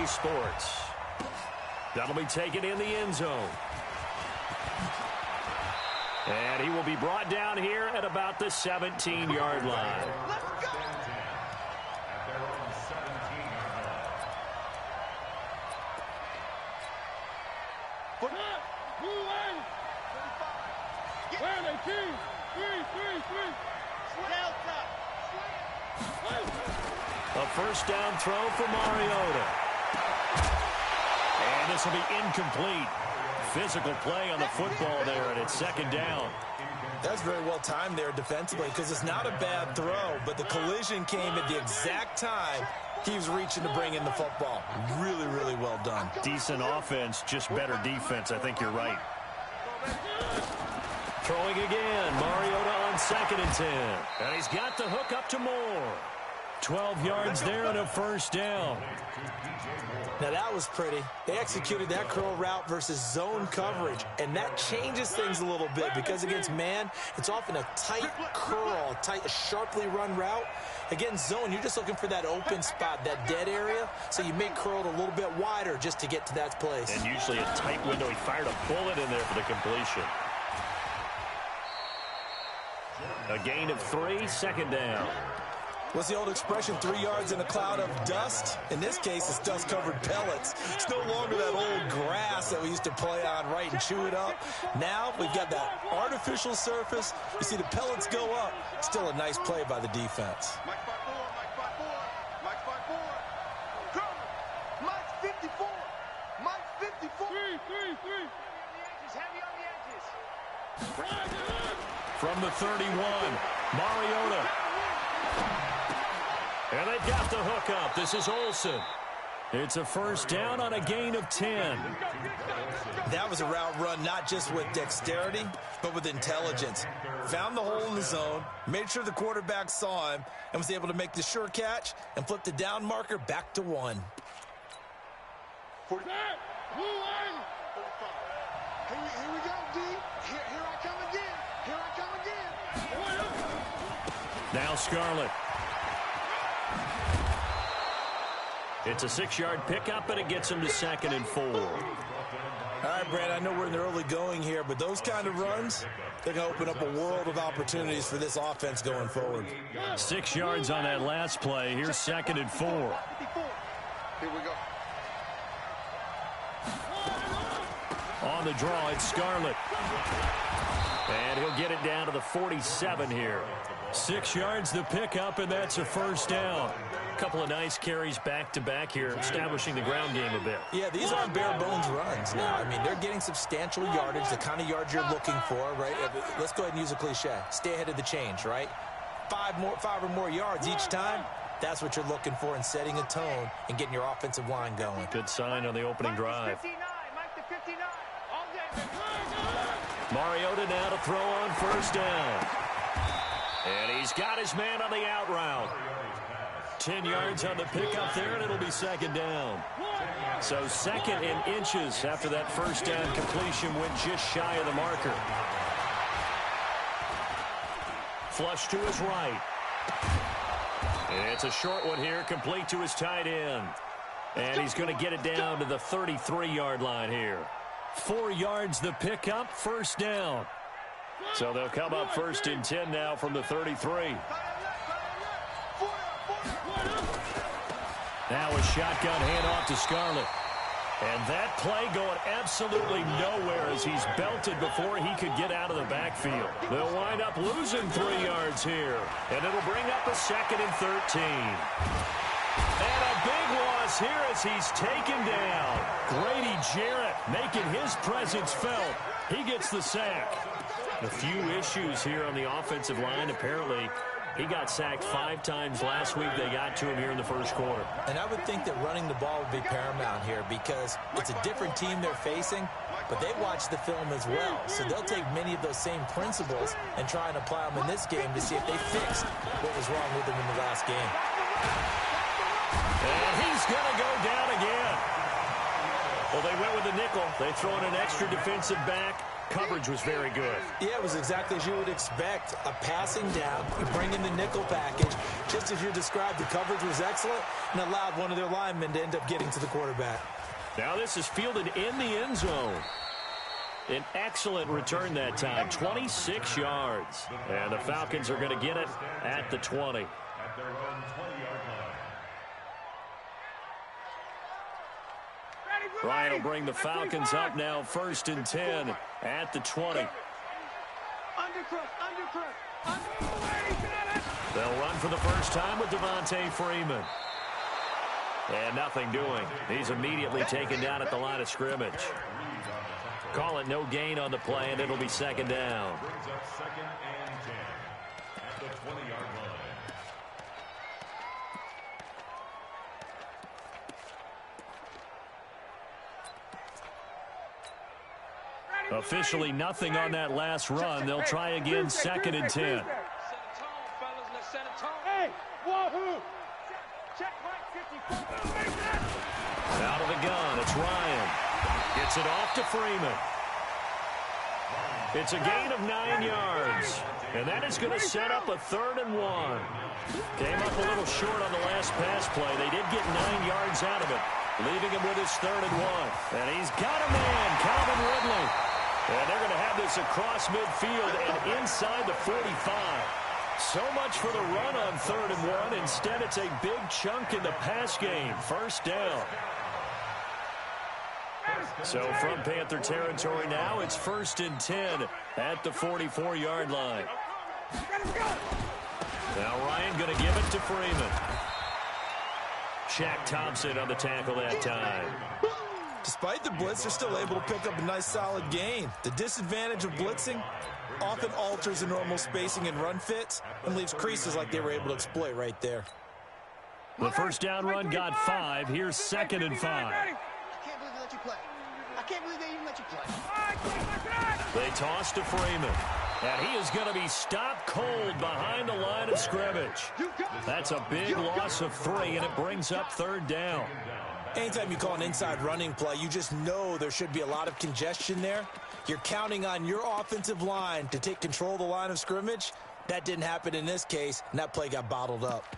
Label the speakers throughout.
Speaker 1: EA Sports. That'll be taken in the end zone. And he will be brought down here at about the 17-yard line.
Speaker 2: Let's go!
Speaker 1: A first down throw for Mariota. And this will be incomplete. Physical play on the football there, and it's second down.
Speaker 3: That's very well timed there defensively because it's not a bad throw, but the collision came at the exact time he was reaching to bring in the football. Really, really well done.
Speaker 1: Decent offense, just better defense. I think you're right. Throwing again. Mariota on 2nd and 10. And he's got the hook up to Moore. 12 yards there and a first down.
Speaker 3: Now that was pretty. They executed that curl route versus zone coverage, and that changes things a little bit because against man, it's often a tight curl, a sharply run route. Against zone, you're just looking for that open spot, that dead area, so you make curl a little bit wider just to get to that place.
Speaker 1: And usually a tight window. He fired a bullet in there for the completion. A gain of 3, second down.
Speaker 3: What's the old expression, 3 yards in a cloud of dust? In this case, it's dust-covered pellets. It's no longer that old grass that we used to play on, right, and chew it up. Now we've got that artificial surface. You see the pellets go up. Still a nice play by the defense.
Speaker 2: Mike 5-4, Mike 5-4, Mike 5-4. Come, Mike 54, Mike 54. Three. Heavy on the edges.
Speaker 1: From the 31, Mariota. And they've got the hook up. This is Olsen. It's a first down on a gain of 10.
Speaker 3: That was a route run not just with dexterity, but with intelligence. Found the hole in the zone, made sure the quarterback saw him, and was able to make the sure catch and flip the down marker back to 1.
Speaker 2: 45. Here we go, D. Here I come again. Here I come again.
Speaker 1: Now Scarlett. It's a 6-yard pickup, and it gets him to 2nd and 4.
Speaker 3: All right, Brad, I know we're in the early going here, but those kind of runs, they're going to open up a world of opportunities for this offense going forward.
Speaker 1: 6 yards on that last play. Here's 2nd and 4.
Speaker 2: Here we go.
Speaker 1: On the draw, it's Scarlett. And he'll get it down to the 47 here. 6 yards the pickup, and that's a first down. A couple of nice carries back-to-back here, establishing the ground game a bit.
Speaker 3: Yeah, these aren't bare-bones runs now. I mean, they're getting substantial yardage, the kind of yards you're looking for, right? Let's go ahead and use a cliche. Stay ahead of the change, right? 5 or more yards each time. That's what you're looking for in setting a tone and getting your offensive line going.
Speaker 1: Good sign on the opening drive. Mariota now to throw on first down. And he's got his man on the out route. 10 yards on the pickup there, and it'll be second down. So 2nd and inches after that first down completion went just shy of the marker. Flush to his right. And it's a short one here, complete to his tight end. And he's going to get it down to the 33-yard line here. 4 yards the pickup, first down. So they'll come up 1st and 10 now from the 33. Now a shotgun handoff to Scarlett. And that play going absolutely nowhere as he's belted before he could get out of the backfield. They'll wind up losing 3 yards here. And it'll bring up a 2nd and 13. And a big loss here as he's taken down. Grady Jarrett making his presence felt. He gets the sack. A few issues here on the offensive line. Apparently, he got sacked 5 times last week. They got to him here in the first quarter.
Speaker 3: And I would think that running the ball would be paramount here because it's a different team they're facing, but they watch the film as well. So they'll take many of those same principles and try and apply them in this game to see if they fixed what was wrong with them in the last game.
Speaker 1: And he's going to go down again. Well, they went with the nickel. They throw in an extra defensive back. Coverage was very good.
Speaker 3: Yeah, it was exactly as you would expect. A passing down, you bring in the nickel package. Just as you described, the coverage was excellent and allowed one of their linemen to end up getting to the quarterback.
Speaker 1: Now this is fielded in the end zone. An excellent return that time, 26 yards. And the Falcons are going to get it at the 20. Ryan will bring the Falcons up now 1st and 10 at the 20. They'll run for the first time with Devontae Freeman. And nothing doing. He's immediately taken down at the line of scrimmage. Call it no gain on the play, and it'll be 2nd down. Officially nothing on that last run. They'll try again, 2nd and 10. Out of the gun, it's Ryan. Gets it off to Freeman. It's a gain of 9 yards. And that is going to set up a 3rd and 1. Came up a little short on the last pass play. They did get 9 yards out of it, leaving him with his 3rd and 1. And he's got a man, Calvin Ridley. And they're going to have this across midfield and inside the 45. So much for the run on 3rd and 1. Instead, it's a big chunk in the pass game. 1st down. So from Panther territory now, it's 1st and 10 at the 44-yard line. Now Ryan going to give it to Freeman. Shaq Thompson on the tackle that time.
Speaker 3: Despite the blitz, they're still able to pick up a nice solid gain. The disadvantage of blitzing often alters the normal spacing and run fits and leaves creases like they were able to exploit right there.
Speaker 1: The 1st down run got 5. Here's 2nd and 5.
Speaker 2: I can't believe they let you play. I can't believe they even let you play.
Speaker 1: They toss to Freeman. And he is going to be stopped cold behind the line of scrimmage. That's a big loss of 3, and it brings up 3rd down.
Speaker 3: Anytime you call an inside running play, you just know there should be a lot of congestion there. You're counting on your offensive line to take control of the line of scrimmage. That didn't happen in this case, and that play got bottled up.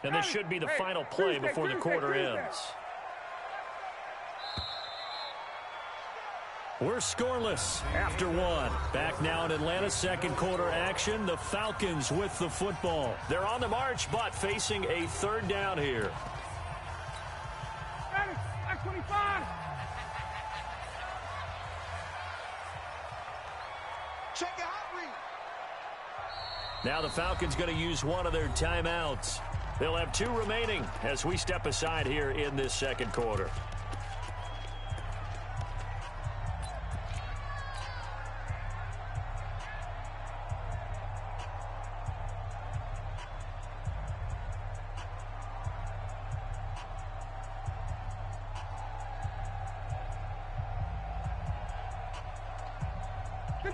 Speaker 1: And this should be the final play before the quarter ends. We're scoreless after 1. Back now in Atlanta, 2nd quarter action. The Falcons with the football. They're on the march, but facing a 3rd down here.
Speaker 2: Check it out, Reed.
Speaker 1: Now the Falcons going to use one of their timeouts. They'll have 2 remaining as we step aside here in this 2nd quarter.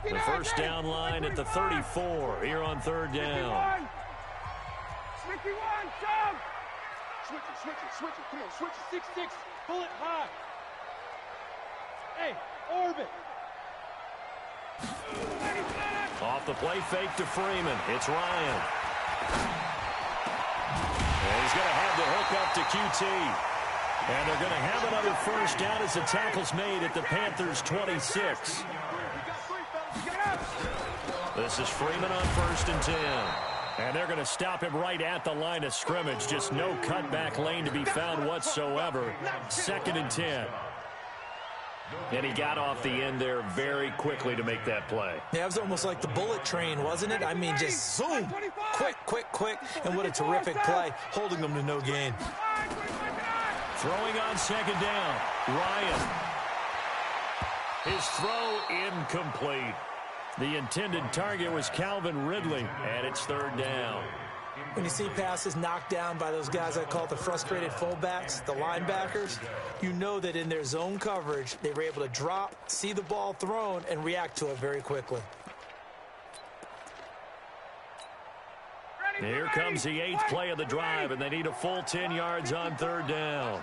Speaker 1: The 1st down line at the 34 here on 3rd down.
Speaker 2: Switch it. Come on, switch it. 6-6. Pull it high. Hey, orbit.
Speaker 1: Off the play fake to Freeman. It's Ryan. And he's going to have the hook up to QT. And they're going to have another 1st down as the tackle's made at the Panthers' 26. This is Freeman on 1st and 10. And they're going to stop him right at the line of scrimmage. Just no cutback lane to be found whatsoever. 2nd and 10. And he got off the end there very quickly to make that play.
Speaker 3: Yeah, it was almost like the bullet train, wasn't it? I mean, just zoom. Quick. And what a terrific play, holding them to no gain.
Speaker 1: Throwing on 2nd down. Ryan. His throw incomplete. The intended target was Calvin Ridley, and it's 3rd down.
Speaker 3: When you see passes knocked down by those guys I call the frustrated fullbacks, the linebackers, you know that in their zone coverage, they were able to drop, see the ball thrown, and react to it very quickly.
Speaker 1: Here comes the 8th play of the drive, and they need a full 10 yards on 3rd down.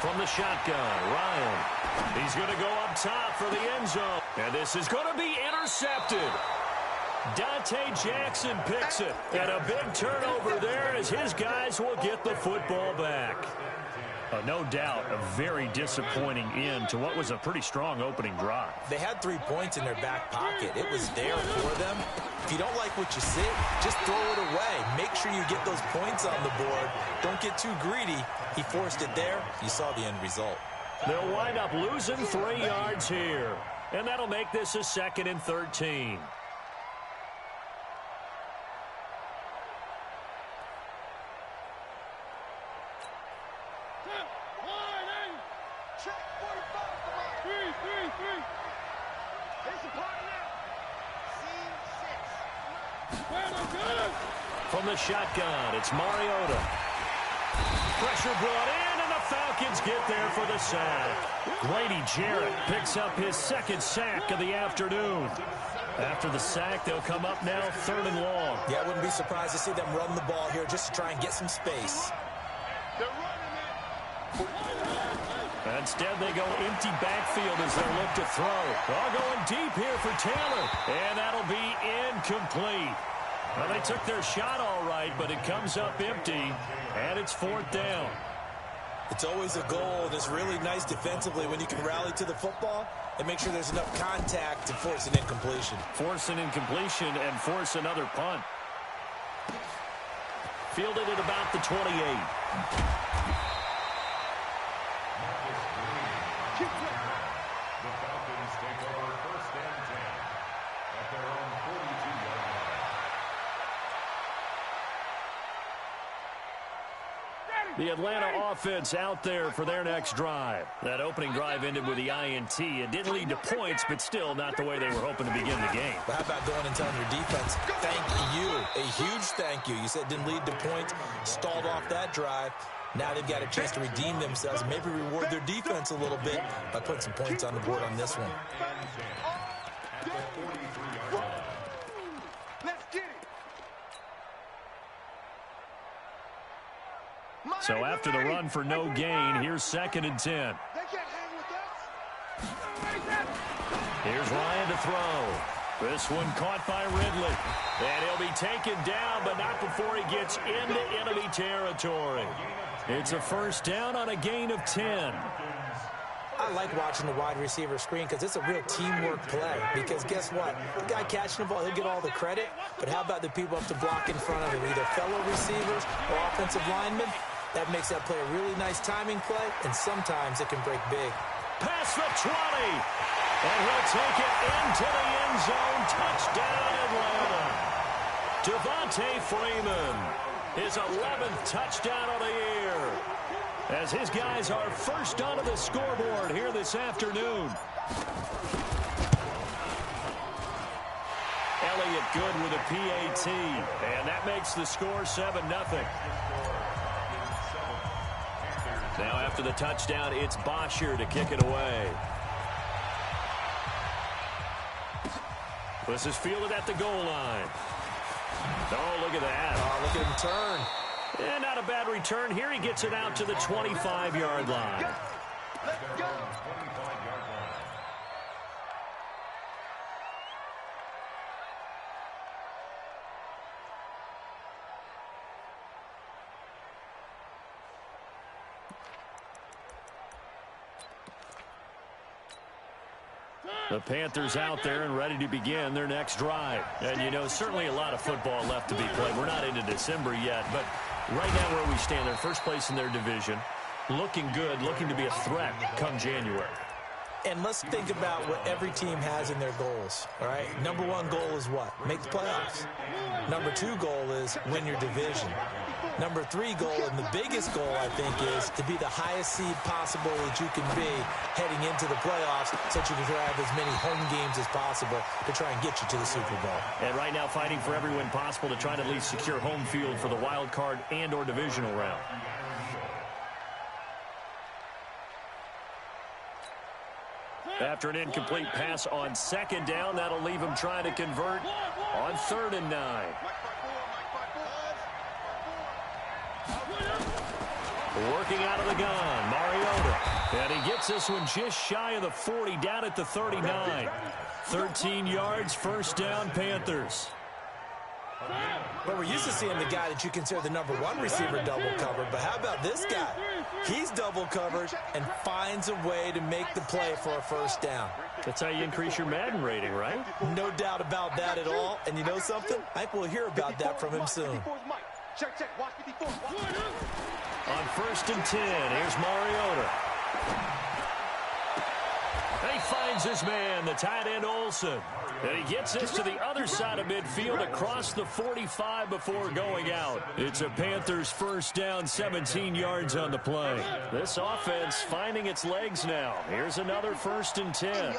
Speaker 1: From the shotgun, Ryan. He's going to go up top for the end zone. And this is going to be intercepted. Dante Jackson picks it. And a big turnover there as his guys will get the football back. No doubt a very disappointing end to what was a pretty strong opening drive.
Speaker 3: They had 3 points in their back pocket. It was there for them. If you don't like what you see, just throw it away. Make sure you get those points on the board. Don't get too greedy. He forced it there. You saw the end result.
Speaker 1: They'll wind up losing 3 yards here. And that'll make this a 2nd and 13. From the shotgun, it's Mariota. Pressure brought in, and the Falcons get there for the sack. Grady Jarrett picks up his 2nd sack of the afternoon. After the sack, they'll come up now 3rd and long.
Speaker 3: Yeah, I wouldn't be surprised to see them run the ball here just to try and get some space.
Speaker 1: Instead, they go empty backfield as they look to throw. All going deep here for Taylor, and that'll be incomplete. Well, they took their shot all right, but it comes up empty, and it's 4th down.
Speaker 3: It's always a goal, and it's really nice defensively when you can rally to the football and make sure there's enough contact to force an incompletion.
Speaker 1: Force an incompletion and force another punt. Fielded at about the 28. The Atlanta offense out there for their next drive. That opening drive ended with the INT. It didn't lead to points, but still not the way they were hoping to begin the game.
Speaker 3: But how about going and telling your defense, thank you, a huge thank you. You said it didn't lead to points, stalled off that drive. Now they've got a chance to redeem themselves and maybe reward their defense a little bit by putting some points on the board on this one.
Speaker 1: So after the run for no gain, here's 2nd and 10. Here's Ryan to throw. This one caught by Ridley. And he'll be taken down, but not before he gets into enemy territory. It's a 1st down on a gain of 10.
Speaker 3: I like watching the wide receiver screen because it's a real teamwork play. Because guess what? The guy catching the ball, he'll get all the credit. But how about the people up to block in front of him, either fellow receivers or offensive linemen? That makes that play a really nice timing play, and sometimes it can break big.
Speaker 1: Past the 20, and he'll take it into the end zone. Touchdown, Atlanta. Devontae Freeman, his 11th touchdown of the year, as his guys are first onto the scoreboard here this afternoon. Elliott good with a PAT, and that makes the score 7-0. Now after the touchdown, it's Bosher to kick it away. This is fielded at the goal line. Oh, look at that.
Speaker 3: Oh, look at him turn.
Speaker 1: And not a bad return here. He gets it out to the 25-yard line.
Speaker 2: Let's go.
Speaker 1: The Panthers out there and ready to begin their next drive. And, you know, certainly a lot of football left to be played. We're not into December yet, but right now where we stand, they're first place in their division. Looking good, looking to be a threat come January.
Speaker 3: And let's think about what every team has in their goals, all right? Number 1 goal is what? Make the playoffs. Number 2 goal is win your division. Number 3 goal, and the biggest goal, I think, is to be the highest seed possible that you can be heading into the playoffs so that you can have as many home games as possible to try and get you to the Super Bowl.
Speaker 1: And right now fighting for every win possible to try to at least secure home field for the wild card and or divisional round. After an incomplete pass on 2nd down, that'll leave him trying to convert on 3rd and 9. Working out of the gun, Mariota. And he gets this one just shy of the 40, down at the 39. 13 yards, first down, Panthers.
Speaker 3: But we're used to seeing the guy that you consider the #1 receiver double covered. But how about this guy? He's double covered and finds a way to make the play for a first down.
Speaker 1: That's how you increase your Madden rating, right?
Speaker 3: No doubt about that at all. And you know something? I think we'll hear about that from him soon.
Speaker 1: On 1st and 10, here's Mariota. And he finds his man, the tight end Olsen. And he gets this to the other side of midfield across the 45 before going out. It's a Panthers first down, 17 yards on the play. This offense finding its legs now. Here's another 1st and 10.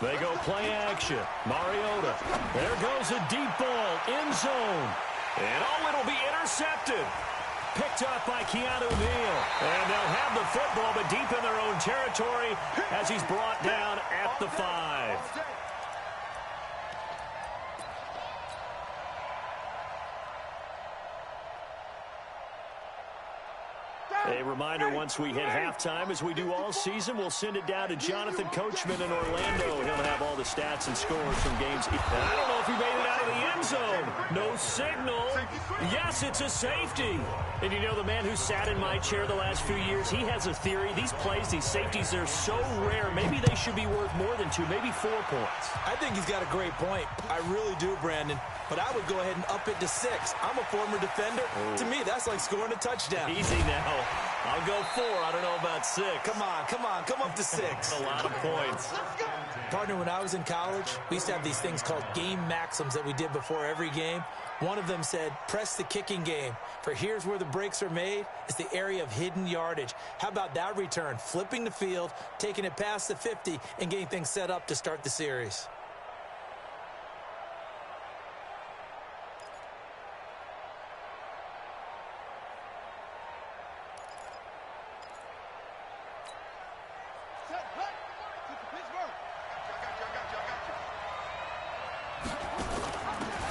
Speaker 1: They go play action. Mariota. There goes a deep ball. End zone. And it'll be intercepted. Picked up by Keanu Neal. And they'll have the football, but deep in their own territory as he's brought down at the 5. A reminder, once we hit halftime, as we do all season, we'll send it down to Jonathan Coachman in Orlando. He'll have all the stats and scores from games. And I don't know if he made it out of the end zone. No signal. Yes, it's a safety. And you know, the man who sat in my chair the last few years, he has a theory. These plays, these safeties, they're so rare. Maybe they should be worth more than 2, maybe 4 points.
Speaker 3: I think he's got a great point. I really do, Brandon. But I would go ahead and up it to 6. I'm a former defender. Oh. To me, that's like scoring a touchdown.
Speaker 1: Easy now. I'll go 4. I don't know about 6.
Speaker 3: Come up to 6.
Speaker 1: A lot of points.
Speaker 3: Partner, when I was in college, we used to have these things called game maxims that we did before every game. One of them said, press the kicking game. For here's where the breaks are made. It's the area of hidden yardage. How about that return? Flipping the field, taking it past the 50, and getting things set up to start the series.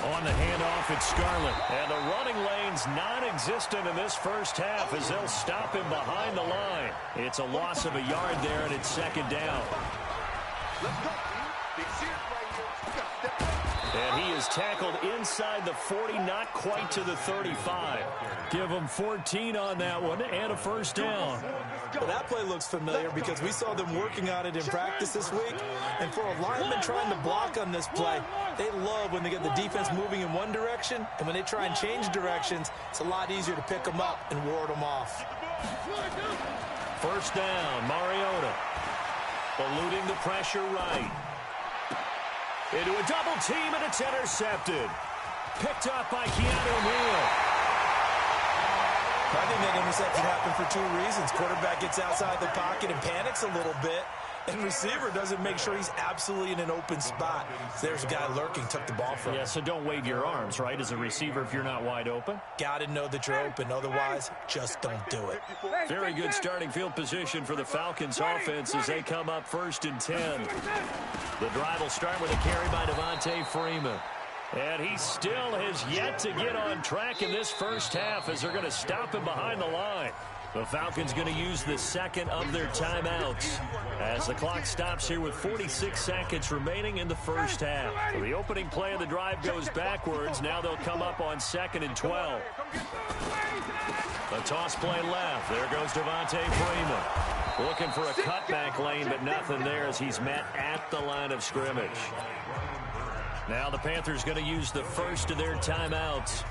Speaker 1: On the handoff, it's Scarlett. And the running lane's non-existent in this first half as they'll stop him behind the line. It's a loss of a yard there, and it's 2nd down. And he is tackled inside the 40, not quite to the 35. Give him 14 on that one and a first down.
Speaker 3: Well, that play looks familiar because we saw them working on it in practice this week. And for a lineman trying to block on this play, they love when they get the defense moving in one direction. And when they try and change directions, it's a lot easier to pick them up and ward them off.
Speaker 1: First down, Mariota. Eluding the pressure right. Into a double team, and it's intercepted. Picked up by Keanu Neal.
Speaker 3: I think that interception happened for 2 reasons. Quarterback gets outside the pocket and panics a little bit. And receiver doesn't make sure he's absolutely in an open spot. So there's a guy lurking, took the ball from him.
Speaker 1: Yeah, so don't wave your arms, right, as a receiver if you're not wide open.
Speaker 3: Got to know that you're open. Otherwise, just don't do it.
Speaker 1: Very good starting field position for the Falcons offense as they come up 1st and 10. The drive will start with a carry by Devontae Freeman. And he still has yet to get on track in this first half as they're going to stop him behind the line. The Falcons going to use the 2nd of their timeouts as the clock stops here with 46 seconds remaining in the first half. So the opening play of the drive goes backwards. Now they'll come up on 2nd and 12. A toss play left. There goes Devontae Freeman. Looking for a cutback lane, but nothing there as he's met at the line of scrimmage. Now the Panthers going to use the first of their timeouts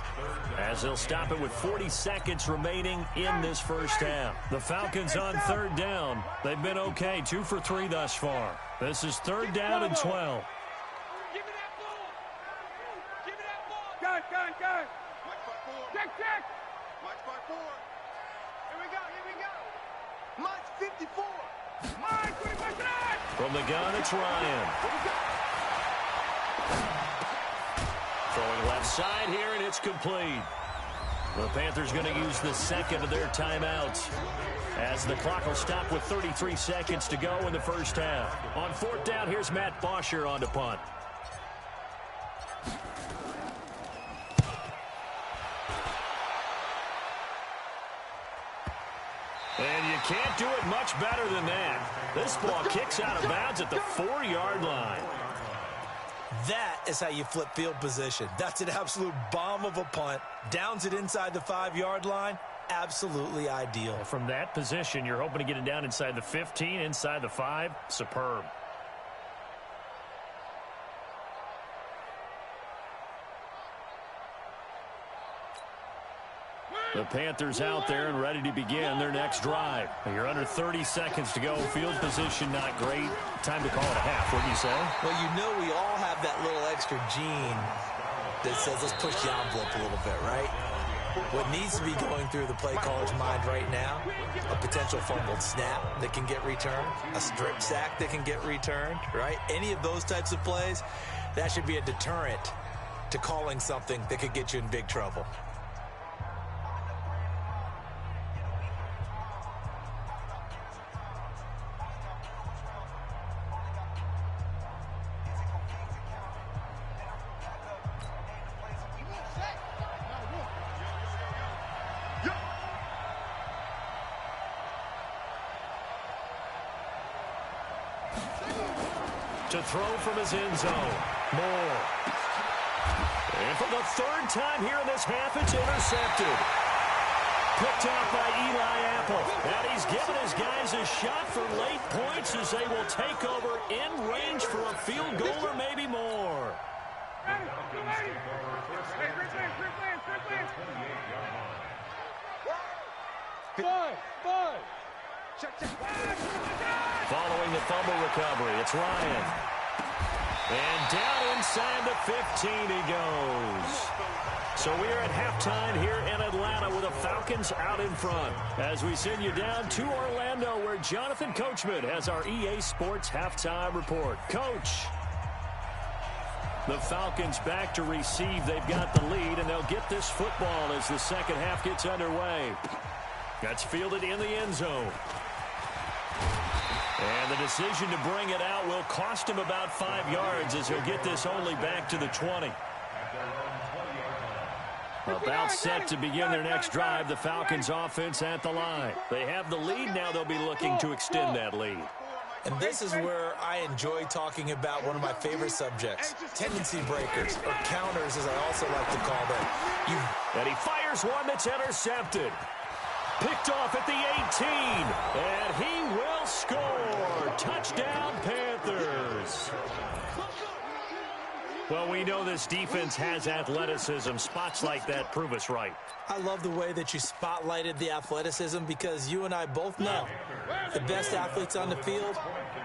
Speaker 1: as they'll stop it with 40 seconds remaining in this first half. The Falcons on 3rd down. They've been okay, 2 for 3 thus far. This is 3rd down and 12.
Speaker 2: Give me that ball. Give me that ball. Gun. Check. March by 4. Here we go. March 54. March 25.
Speaker 1: From the gun, it's Ryan. Throwing left side here, and it's complete. The Panthers going to use the second of their timeouts, as the clock will stop with 33 seconds to go in the first half. On fourth down, here's Matt Bosher on to punt. And you can't do it much better than that. This ball kicks out of bounds at the 4-yard line.
Speaker 3: That is how you flip field position. That's an absolute bomb of a punt. Downs it inside the 5-yard line. Absolutely ideal.
Speaker 1: From that position, you're hoping to get it down inside the 15, inside the 5. Superb. The Panthers out there and ready to begin their next drive. You're under 30 seconds to go. Field position not great. Time to call it a half. What do you say?
Speaker 3: Well, you know we all have that little extra gene that says let's push the envelope a little bit, right? What needs to be going through the play caller's mind right now, a potential fumbled snap that can get returned, a strip sack that can get returned, right? Any of those types of plays, that should be a deterrent to calling something that could get you in big trouble.
Speaker 1: To throw from his end zone. Moore. And for the third time here in this half, it's intercepted. Picked off by Eli Apple. And he's given his guys a shot for late points as they will take over in range for a field goal or maybe more.
Speaker 2: Five. Check.
Speaker 1: Following the fumble recovery, it's Ryan. And down inside the 15 he goes. So we are at halftime here in Atlanta with the Falcons out in front. As we send you down to Orlando, where Jonathan Coachman has our EA Sports halftime report. Coach. The Falcons back to receive. They've got the lead, and they'll get this football as the second half gets underway. That's fielded in the end zone. And the decision to bring it out will cost him about 5 yards as he'll get this only back to the 20. About set to begin their next drive, the Falcons offense at the line. They have the lead, now they'll be looking to extend that lead.
Speaker 3: And this is where I enjoy talking about one of my favorite subjects, tendency breakers, or counters as I also like to call them.
Speaker 1: And he fires one that's intercepted. Picked off at the 18, and he will score. Touchdown, Panthers. Well, we know this defense has athleticism. Spots like that prove us right.
Speaker 3: I love the way that you spotlighted the athleticism because you and I both know the best athletes on the field,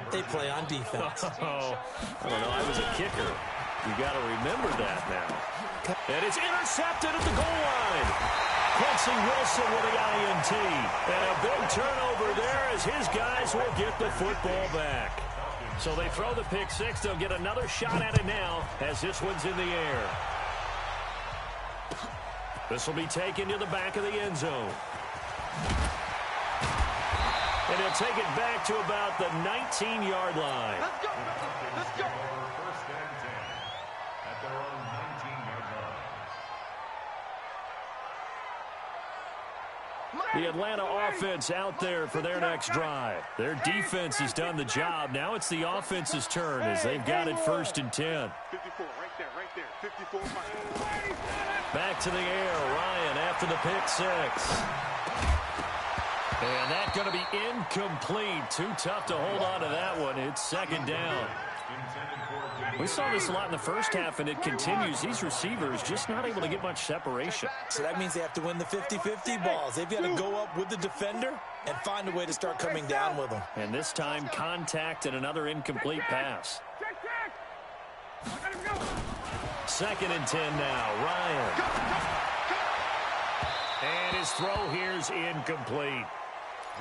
Speaker 3: they play on defense.
Speaker 1: Oh, I don't know. I was a kicker. You got to remember that now. And it's intercepted at the goal line. Quincy Wilson with the INT. And a big turnover there as his guys will get the football back. So they throw the pick six. They'll get another shot at it now as this one's in the air. This will be taken to the back of the end zone. And he'll take it back to about the 19-yard line.
Speaker 2: Let's go. Let's go.
Speaker 4: First and 10 at their own 19-yard line.
Speaker 1: The Atlanta offense out there for their next drive. Their defense has done the job. Now it's the offense's turn as they've got it first and 10.
Speaker 2: 54, right there. 54.
Speaker 1: Back to the air. Ryan after the pick six. And that's going to be incomplete. Too tough to hold on to that one. It's second down. We saw this a lot in the first half, and it continues. These receivers just not able to get much separation.
Speaker 3: So that means they have to win the 50-50 balls. They've got to go up with the defender and find a way to start coming down with them.
Speaker 1: And this time, contact and another incomplete pass. Second and 10 now. Ryan. And his throw here's incomplete.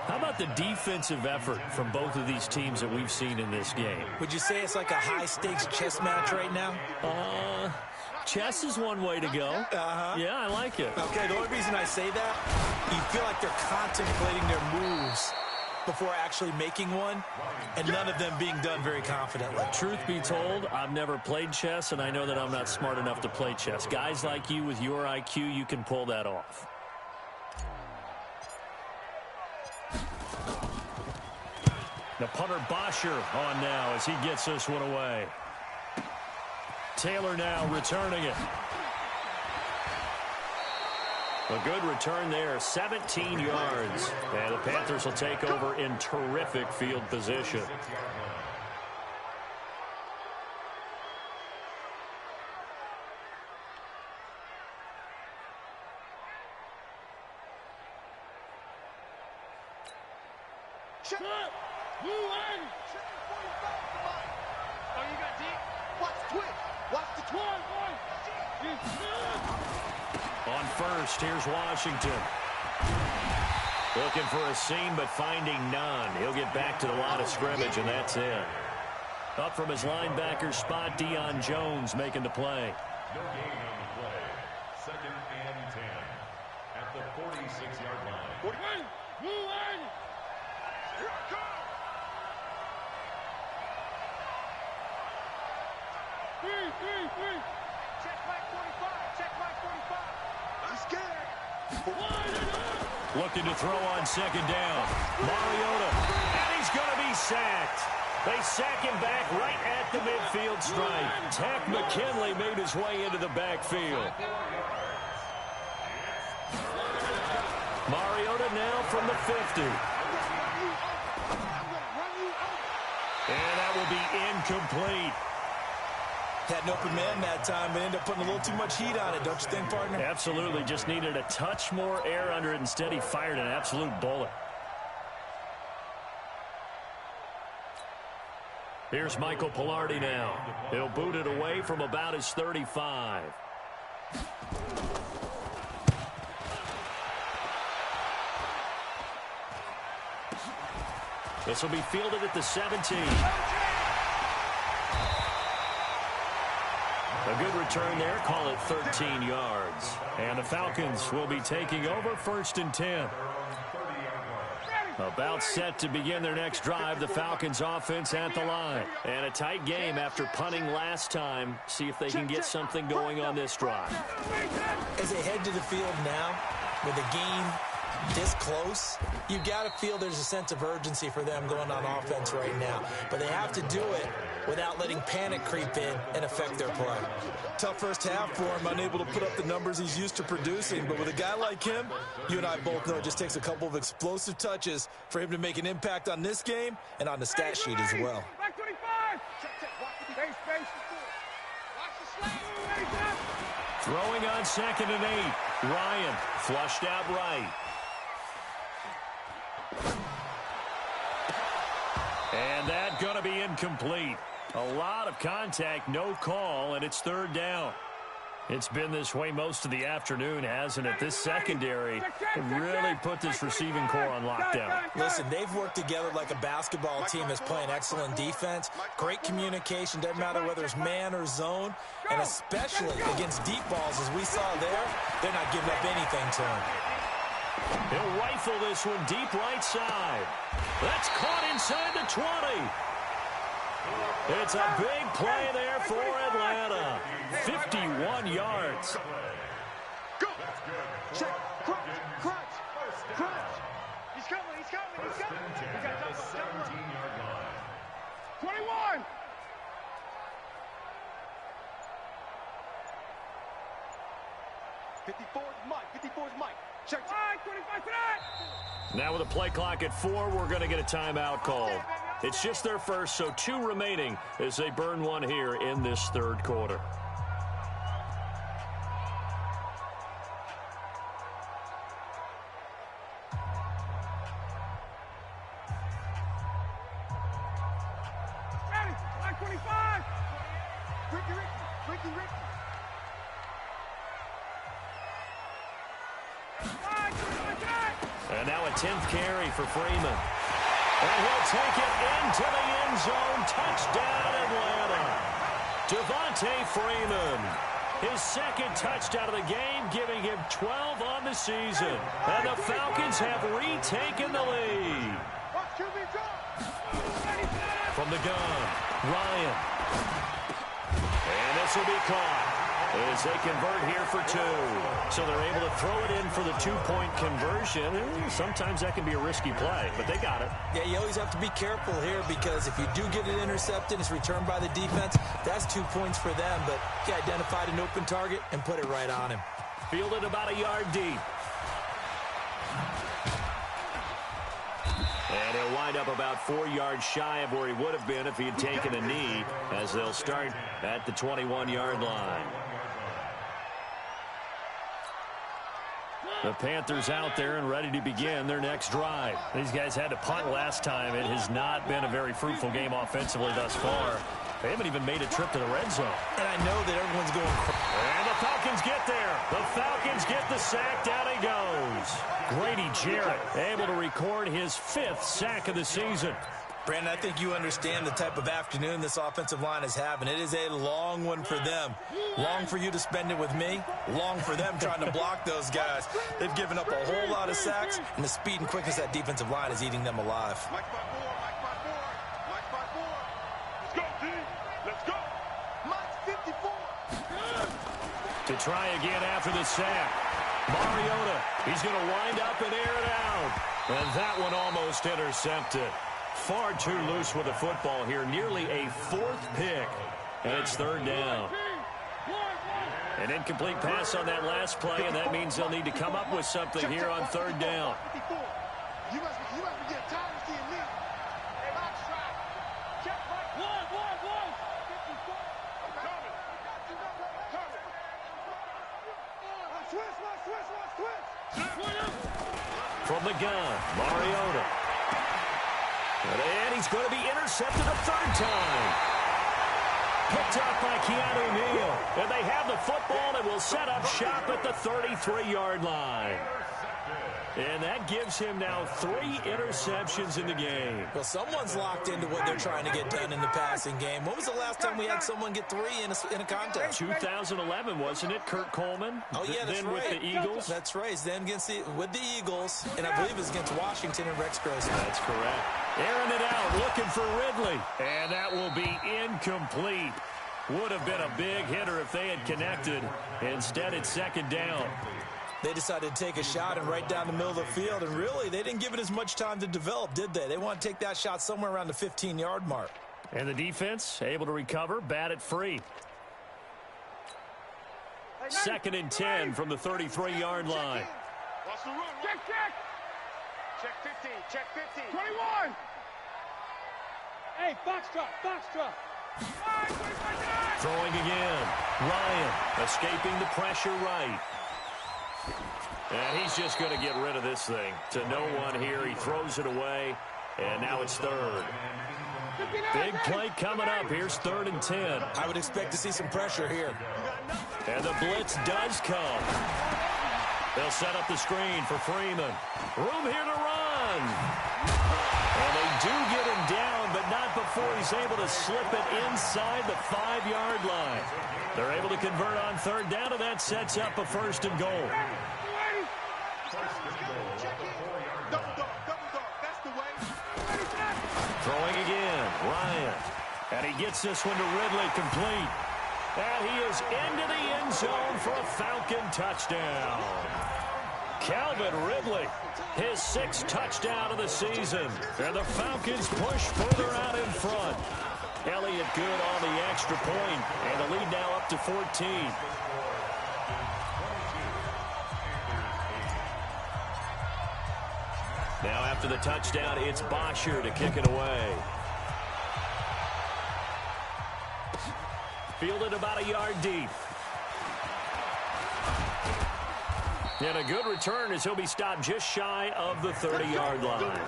Speaker 1: How about the defensive effort from both of these teams that we've seen in this game?
Speaker 3: Would you say it's like a high-stakes chess match right now?
Speaker 1: Chess is one way to go. Yeah, I like it.
Speaker 3: Okay, the only reason I say that, you feel like they're contemplating their moves before actually making one, and none of them being done very confidently.
Speaker 1: Truth be told, I've never played chess, and I know that I'm not smart enough to play chess. Guys like you with your IQ, you can pull that off. The punter Bosher on now as he gets this one away. Taylor now returning it. A good return there, 17 yards. And the Panthers will take over in terrific field position. On first, here's Washington. Looking for a seam, but finding none. He'll get back to the line of scrimmage, and that's it. Up from his linebacker spot, Deion Jones making the play.
Speaker 4: No gain on the play. 2nd and 10 at the 46-yard line.
Speaker 2: 41. Move on. Here I come. Three. Check back 45. Check back 45. I'm scared.
Speaker 1: Looking to throw on 2nd down. Mariota. And he's going to be sacked. They sack him back right at the midfield stripe. Tack McKinley made his way into the backfield. Mariota now from the 50. And that will be incomplete.
Speaker 3: Had an open man that time, but ended up putting a little too much heat on it, don't you think, partner?
Speaker 1: Absolutely. Just needed a touch more air under it. Instead, he fired an absolute bullet. Here's Michael Pilardi now. He'll boot it away from about his 35. This will be fielded at the 17. A good return there. Call it 13 yards. And the Falcons will be taking over 1st and 10. About set to begin their next drive. The Falcons offense at the line. And a tight game after punting last time. See if they can get something going on this drive.
Speaker 3: As they head to the field now, with the game this close, you got to feel there's a sense of urgency for them going on offense right now. But they have to do it without letting panic creep in and affect their play. Tough first half for him, unable to put up the numbers he's used to producing. But with a guy like him, you and I both know it just takes a couple of explosive touches for him to make an impact on this game and on the stat sheet as well.
Speaker 2: Back 25. Space.
Speaker 1: Throwing on 2nd and 8. Ryan flushed out right. And that going to be incomplete. A lot of contact, no call, and it's 3rd down. It's been this way most of the afternoon, hasn't it? This secondary really put this receiving core on lockdown.
Speaker 3: Listen, they've worked together like a basketball team that's playing excellent defense. Great communication, doesn't matter whether it's man or zone. And especially against deep balls, as we saw there, they're not giving up anything to him.
Speaker 1: He'll rifle this one deep right side. That's caught inside the 20. It's a big play there for Atlanta. 51 yards.
Speaker 2: Go. Check. Crunch. He's coming. He's coming. He's got
Speaker 4: the 17-yard line.
Speaker 2: 21. '54's Mike. Check. 25 tonight.
Speaker 1: Now with a play clock at 4, we're going to get a timeout called. It's just their first, so 2 remaining as they burn one here in this 3rd quarter.
Speaker 2: Ready. Line 25. Ricky.
Speaker 1: And now a 10th carry for Freeman. And he'll take it into the end zone. Touchdown, Atlanta. Devontae Freeman. His second touchdown of the game, giving him 12 on the season. And the Falcons have retaken the lead. From the gun, Ryan. And this will be caught as they convert here for 2. So they're able to throw it in for the 2-point conversion. Sometimes that can be a risky play, but they got it.
Speaker 3: Yeah, you always have to be careful here because if you do get it intercepted, it's returned by the defense, that's 2 points for them. But he identified an open target and put it right on him.
Speaker 1: Fielded about a yard deep. And he'll wind up about 4 yards shy of where he would have been if he had taken a knee, as they'll start at the 21-yard line. The Panthers out there and ready to begin their next drive. These guys had to punt last time. It has not been a very fruitful game offensively thus far. They haven't even made a trip to the red zone.
Speaker 3: And I know that everyone's going crazy.
Speaker 1: And the Falcons get there. The Falcons get the sack. Down he goes. Grady Jarrett able to record his 5th sack of the season.
Speaker 3: Brandon, I think you understand the type of afternoon this offensive line is having. It is a long one for them. Long for you to spend it with me. Long for them trying to block those guys. They've given up a whole lot of sacks, and the speed and quickness of that defensive line is eating them alive.
Speaker 2: Mike by 4, Mike by 4, Mike by 4. Let's go, D. Let's go. Mike 54.
Speaker 1: To try again after the sack. Mariota, he's going to wind up and air it out. And that one almost intercepted. Far too loose with the football here. Nearly a 4th pick. And it's 3rd down. An incomplete pass on that last play, and that means they'll need to come up with something here on 3rd down.
Speaker 2: You must be getting tired of seeing me. Box try. Check right. One. 54. Switch.
Speaker 1: From the gun, Mariota. And he's going to be intercepted a 3rd time. Picked up by Keanu Neal. And they have the football and will set up shop at the 33-yard line. And that gives him now 3 interceptions in the game.
Speaker 3: Well, someone's locked into what they're trying to get done in the passing game. When was the last time we had someone get 3 in a contest?
Speaker 1: 2011, wasn't it? Kurt Coleman?
Speaker 3: Oh, yeah, that's
Speaker 1: then
Speaker 3: right.
Speaker 1: with the Eagles?
Speaker 3: That's right. Then with the Eagles, and I believe it was against Washington and Rex Grossman.
Speaker 1: That's correct. Airing it out, looking for Ridley. And that will be incomplete. Would have been a big hitter if they had connected. Instead, it's 2nd down.
Speaker 3: They decided to take a shot and right down the middle of the field, and really, they didn't give it as much time to develop, did they? They want to take that shot somewhere around the 15-yard mark.
Speaker 1: And the defense able to recover, bat it free. 2nd and 10 from the 33-yard line.
Speaker 2: Check 15. Check 15. 21. Hey, box drop.
Speaker 1: Throwing again. Ryan escaping the pressure right. And he's just going to get rid of this thing. To no one here. He throws it away. And now it's 3rd. Big play coming up. Here's 3rd and 10.
Speaker 3: I would expect to see some pressure here.
Speaker 1: And the blitz does come. They'll set up the screen for Freeman. Room here to run. And they do get him down, but not before he's able to slip it inside the 5-yard line. They're able to convert on 3rd down, and that sets up a 1st and goal. Throwing again, Ryan. And he gets this one to Ridley, complete. And he is into the end zone for a Falcon touchdown. Calvin Ridley, his 6th touchdown of the season. And the Falcons push further out in front. Elliott good on the extra point, and the lead now up to 14. Now after the touchdown, it's Bosher to kick it away. Fielded about a yard deep. And a good return as he'll be stopped just shy of the 30-yard line.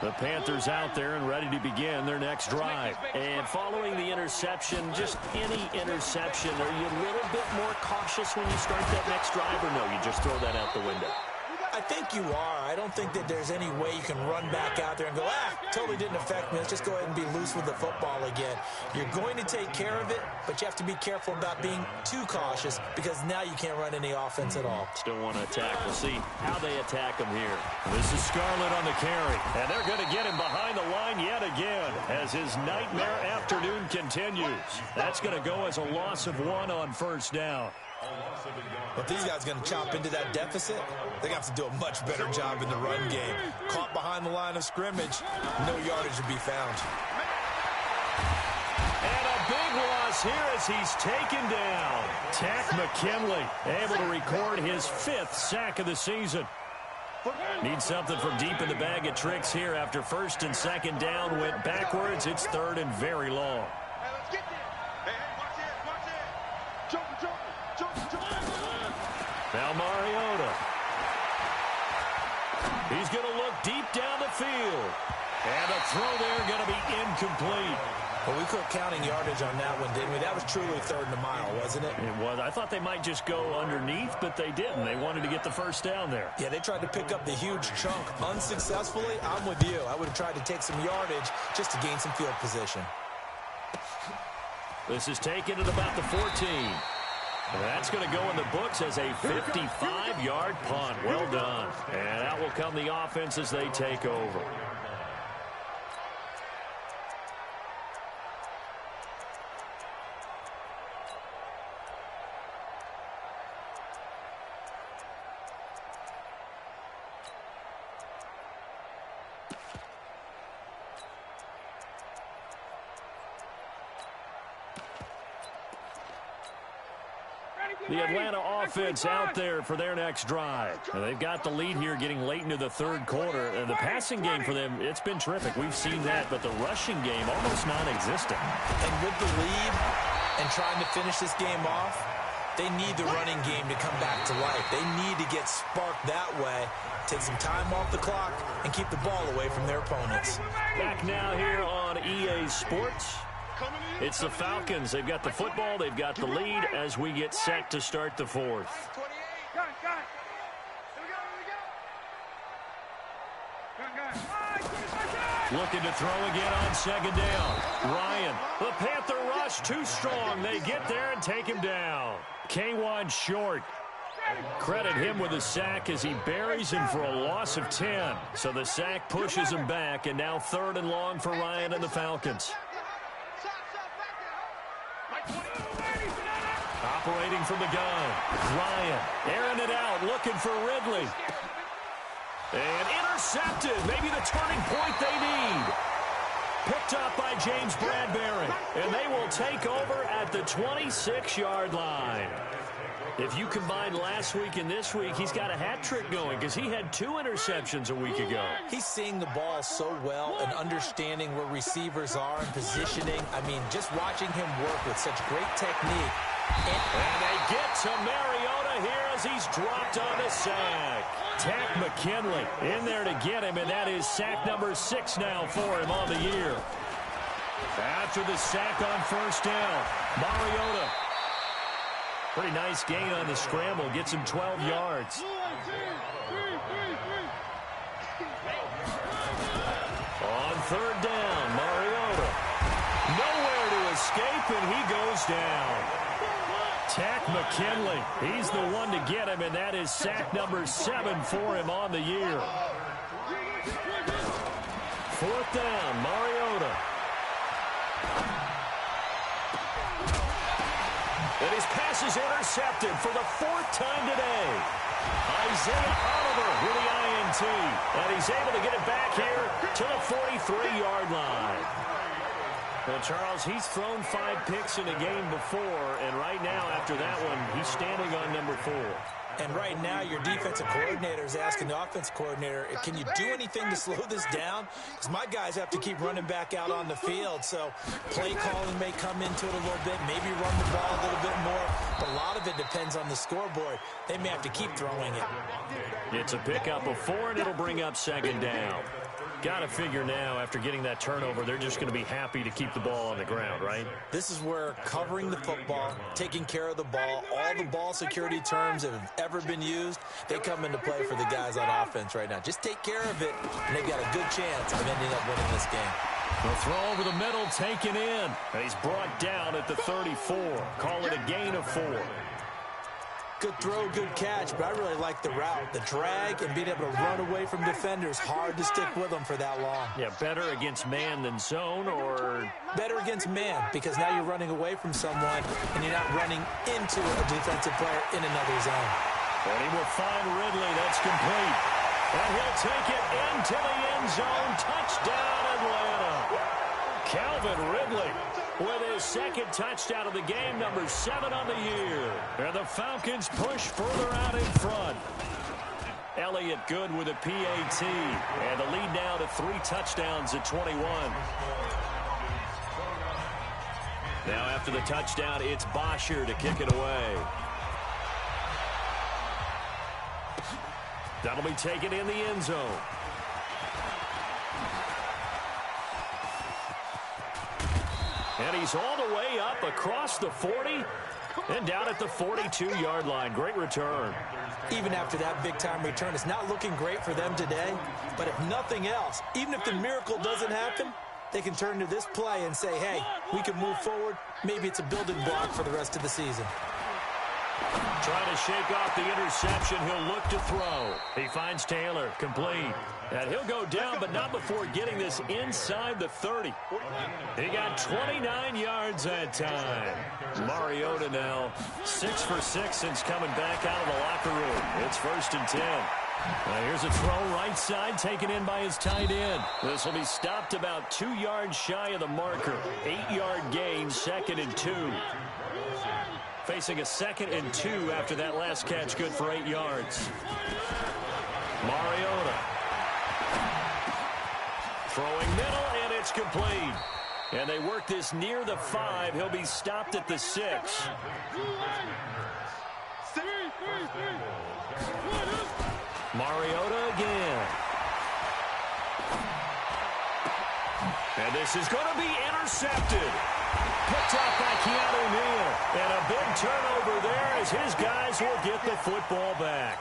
Speaker 1: The Panthers out there and ready to begin their next drive. And following the interception, just any interception, are you a little bit more cautious when you start that next drive, or no, you just throw that out the window?
Speaker 3: I think you are. I don't think that there's any way you can run back out there and go, totally didn't affect me. Let's just go ahead and be loose with the football again. You're going to take care of it, but you have to be careful about being too cautious because now you can't run any offense at all.
Speaker 1: Still want to attack. We'll see how they attack him here. This is Scarlett on the carry, and they're going to get him behind the line yet again as his nightmare afternoon continues. That's going to go as a loss of 1 on first down.
Speaker 3: If these guys are going to chop into that deficit, they're going to have to do a much better job in the run game. Caught behind the line of scrimmage, no yardage to be found.
Speaker 1: And a big loss here as he's taken down. Tack McKinley able to record his 5th sack of the season. Needs something from deep in the bag of tricks here after first and second down went backwards. It's 3rd and very long. Now Mariota. He's going to look deep down the field. And a throw there going to be incomplete.
Speaker 3: Well, we quit counting yardage on that one, didn't we? That was truly 3rd and a mile, wasn't it?
Speaker 1: It was. I thought they might just go underneath, but they didn't. They wanted to get the first down there.
Speaker 3: Yeah, they tried to pick up the huge chunk unsuccessfully. I'm with you. I would have tried to take some yardage just to gain some field position.
Speaker 1: This is taken at about the 14. And that's going to go in the books as a 55-yard punt. Well done. And out will come the offense as they take over. The Atlanta offense out there for their next drive. Now, they've got the lead here getting late into the 3rd quarter. And the passing game for them, it's been terrific. We've seen that, but the rushing game almost non-existent.
Speaker 3: And with the lead and trying to finish this game off, they need the running game to come back to life. They need to get sparked that way, take some time off the clock, and keep the ball away from their opponents.
Speaker 1: Back now here on EA Sports. It's the Falcons. They've got the football. They've got the lead as we get set to start the 4th. Looking to throw again on 2nd down. Ryan, the Panther rush too strong. They get there and take him down. K1 short. Credit him with a sack as he buries him for a loss of 10. So the sack pushes him back, and now 3rd and long for Ryan and the Falcons. Operating from the gun. Ryan airing it out, looking for Ridley. And intercepted. Maybe the turning point they need. Picked up by James Bradbury. And they will take over at the 26-yard line. If you combine last week and this week, he's got a hat trick going because he had 2 interceptions a week ago.
Speaker 3: He's seeing the ball so well and understanding where receivers are and positioning. I mean, just watching him work with such great technique.
Speaker 1: And they get to Mariota here as he's dropped on the sack. Tack McKinley in there to get him, and that is sack number 6 now for him on the year. After the sack on first down, Mariota. Pretty nice gain on the scramble. Gets him 12 yards. On 3rd down, Mariota. Nowhere to escape, and he goes down. Tack McKinley. He's the one to get him, and that is sack number 7 for him on the year. 4th down, Mariota. And his pass is intercepted for the 4th time today. Isaiah Oliver with the INT. And he's able to get it back here to the 43-yard line. Well, Charles, he's thrown 5 picks in a game before, and right now, after that one, he's standing on number 4.
Speaker 3: And right now, your defensive coordinator is asking the offensive coordinator, can you do anything to slow this down? Because my guys have to keep running back out on the field. So play calling may come into it a little bit, maybe run the ball a little bit more. But a lot of it depends on the scoreboard. They may have to keep throwing it.
Speaker 1: It's a pickup of 4, and it'll bring up 2nd down. Got to figure now, after getting that turnover, they're just going to be happy to keep the ball on the ground, right?
Speaker 3: This is where covering the football, taking care of the ball, all the ball security terms that have ever been used, they come into play for the guys on offense right now. Just take care of it, and they've got a good chance of ending up winning this game.
Speaker 1: The throw over the middle, taken in. He's brought down at the 34. Call it a gain of 4.
Speaker 3: Good throw, good catch, but I really like the route. The drag and being able to run away from defenders, hard to stick with them for that long.
Speaker 1: Yeah, better against man than zone, or?
Speaker 3: Better against man, because now you're running away from someone and you're not running into a defensive player in another zone.
Speaker 1: And he will find Ridley. That's complete. And he'll take it into the end zone. Touchdown, Atlanta. Calvin Ridley with his second touchdown of the game, number 7 on the year. And the Falcons push further out in front. Elliott good with a PAT. And the lead now to 3 touchdowns at 21. Now after the touchdown, it's Bosher to kick it away. That'll be taken in the end zone. And he's all the way up across the 40 and down at the 42-yard line. Great return.
Speaker 3: Even after that big-time return, it's not looking great for them today. But if nothing else, even if the miracle doesn't happen, they can turn to this play and say, hey, we can move forward. Maybe it's a building block for the rest of the season.
Speaker 1: Trying to shake off the interception. He'll look to throw. He finds Taylor. Complete. And he'll go down, but not before getting this inside the 30. He got 29 yards that time. Mariota now 6 for 6 since coming back out of the locker room. It's 1st and 10. Here's a throw right side taken in by his tight end. This will be stopped about 2 yards shy of the marker. 8-yard gain, 2nd and 2. Facing a 2nd and 2 after that last catch, good for 8 yards. Mariota. Throwing middle, and it's complete. And they work this near the 5. He'll be stopped at the 6. Mariota again. And this is going to be intercepted. Picked up by Keanu Neal. And a big turnover there as his guys will get the football back.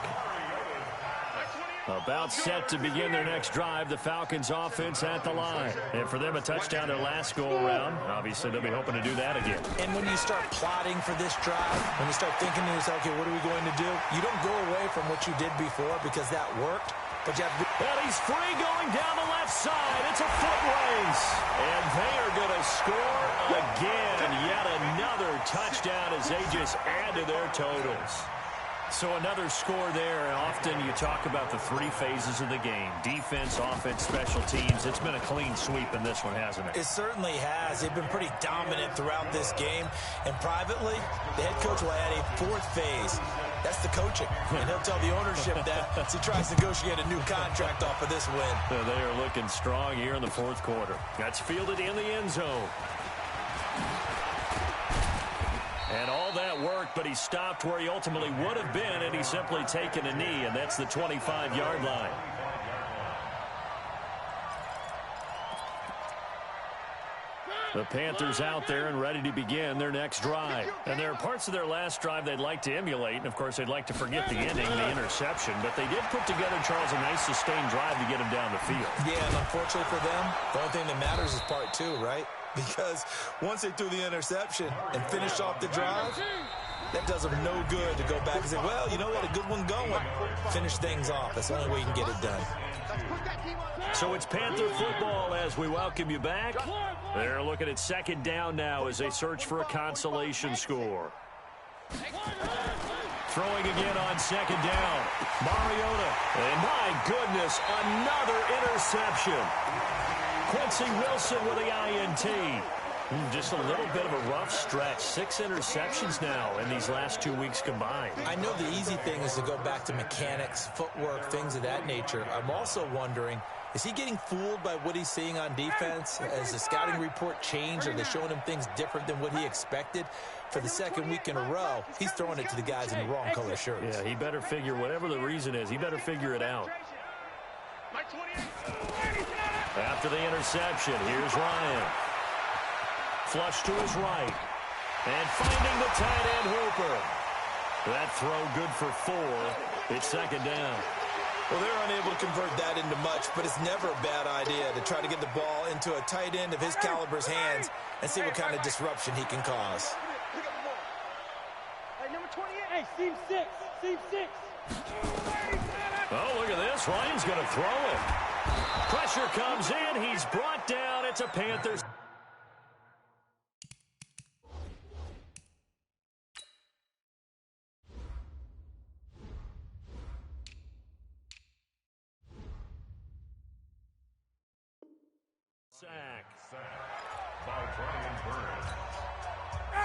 Speaker 1: About set to begin their next drive. The Falcons offense at the line. And for them, a touchdown their last go-around. Obviously, they'll be hoping to do that again.
Speaker 3: And when you start plotting for this drive, when you start thinking to yourself, okay, what are we going to do? You don't go away from what you did before because that worked. But you have to...
Speaker 1: And he's free going down the left side. It's a foot race. And they are going to score again. Yet another touchdown as they just add to their totals. So another score there. Often you talk about the 3 phases of the game. Defense, offense, special teams. It's been a clean sweep in this one, hasn't it?
Speaker 3: It certainly has. They've been pretty dominant throughout this game. And privately, the head coach will add a 4th phase. That's the coaching. And he'll tell the ownership that as he tries to negotiate a new contract off of this win.
Speaker 1: They are looking strong here in the 4th quarter. That's fielded in the end zone. And all that worked, but he stopped where he ultimately would have been, and he's simply taken a knee, and that's the 25-yard line. The Panthers out there and ready to begin their next drive. And there are parts of their last drive they'd like to emulate, and, of course, they'd like to forget the ending, the interception. But they did put together, Charles, a nice sustained drive to get him down the field.
Speaker 3: Yeah, and unfortunately for them, the only thing that matters is part 2, right? Because once they threw the interception and finished off the drive, that does them no good to go back and say, well, you know, we had a good one going. Finish things off. That's the only way you can get it done.
Speaker 1: So it's Panther football as we welcome you back. They're looking at 2nd down now as they search for a consolation score. Throwing again on 2nd down. Mariota. And my goodness, another interception. Quincy Wilson with the INT. Just a little bit of a rough stretch. 6 interceptions now in these last 2 weeks combined.
Speaker 3: I know the easy thing is to go back to mechanics, footwork, things of that nature. I'm also wondering, is he getting fooled by what he's seeing on defense? Has the scouting report changed? Are they showing him things different than what he expected? For the 2nd week in a row, he's throwing it to the guys in the wrong color shirts.
Speaker 1: Yeah, he better figure, whatever the reason is, he better figure it out. After the interception, here's Ryan. Flush to his right. And finding the tight end Hooper. That throw good for 4. It's second down.
Speaker 3: Well, they're unable to convert that into much, but it's never a bad idea to try to get the ball into a tight end of his caliber's hands and see what kind of disruption he can cause.
Speaker 2: Hey, number 28. Hey, seam 6. Seam 6.
Speaker 1: Oh, look at this. Ryan's going to throw it. Pressure comes in. He's brought down. It's a Panthers.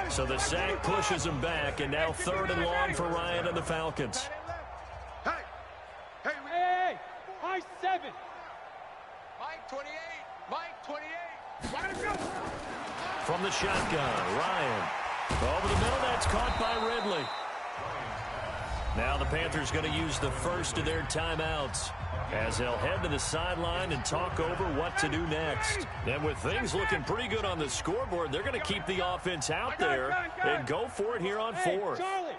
Speaker 1: So the sack pushes him back, and now 3rd and long for Ryan and the Falcons.
Speaker 2: Hey, high 7. Mike 28. Mike 28.
Speaker 1: From the shotgun, Ryan. Over the middle, that's caught by Ridley. Now the Panthers going to use the first of their timeouts as they'll head to the sideline and talk over what to do next. And with things looking pretty good on the scoreboard, they're going to keep the offense out there and go for it here on 4th.
Speaker 2: Charlie.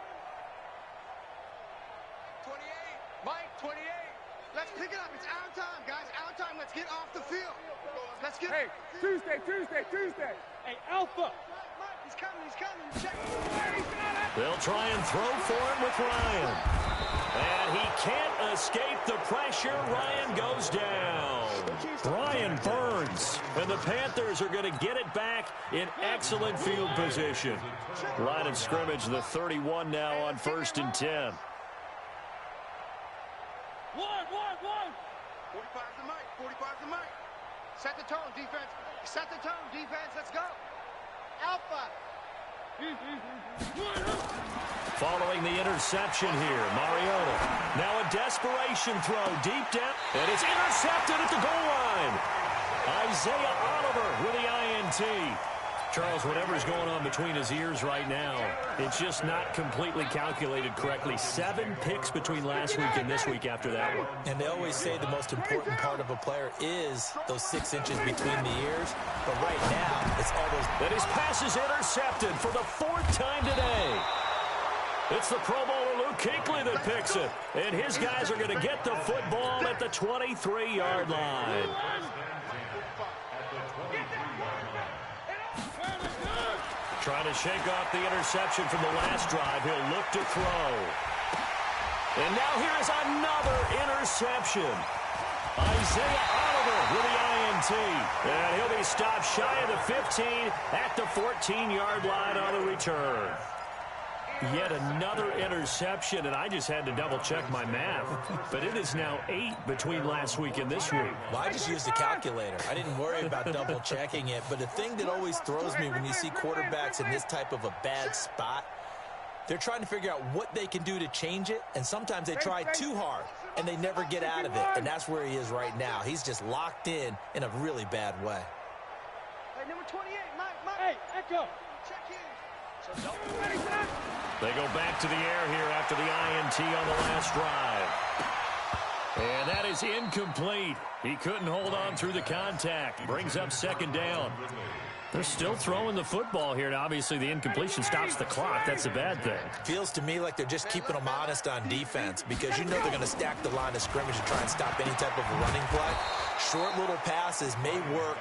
Speaker 2: 28. Mike 28. Let's pick it up. It's our time, guys. Our time. Let's get off the field. Let's get. Hey, Tuesday. Hey, Alpha. He's coming. Check.
Speaker 1: They'll try and throw for him with Ryan. And he can't escape the pressure. Ryan goes down. Ryan burns. And the Panthers are going to get it back in excellent field position. Line of scrimmage, the 31 now on 1st and 10.
Speaker 2: 45's the mic. 45's the mic. Set the tone, defense. Set the tone, defense. Let's go. Alpha.
Speaker 1: Following the interception here, Mariota. Now a desperation throw deep down. And it's intercepted at the goal line. Isaiah Oliver with the INT. Charles, whatever's going on between his ears right now, it's just not completely calculated correctly. 7 picks between last week and this week after that one.
Speaker 3: And they always say the most important part of a player is those 6 inches between the ears. But right now, it's all those.
Speaker 1: And his pass is intercepted for the 4th time today. It's the Pro Bowler Luke Kuechly that picks it. And his guys are going to get the football at the 23-yard line. Trying to shake off the interception from the last drive. He'll look to throw. And now here is another interception. Isaiah Oliver with the INT. And he'll be stopped shy of the 15 at the 14-yard line on the return. Yet another interception, and I just had to double-check my math. But it is now 8 between last week and this week.
Speaker 3: Well, I just used a calculator. I didn't worry about double-checking it. But the thing that always throws me when you see quarterbacks in this type of a bad spot, they're trying to figure out what they can do to change it, and sometimes they try too hard, and they never get out of it. And that's where he is right now. He's just locked in a really bad way.
Speaker 2: Hey, number 28, Mike. Hey, Echo. Check in.
Speaker 1: They go back to the air here after the INT on the last drive. And that is incomplete. He couldn't hold on through the contact. Brings up 2nd down. They're still throwing the football here, and obviously the incompletion stops the clock. That's a bad thing.
Speaker 3: Feels to me like they're just keeping them honest on defense because you know they're going to stack the line of scrimmage and try and stop any type of a running play. Short little passes may work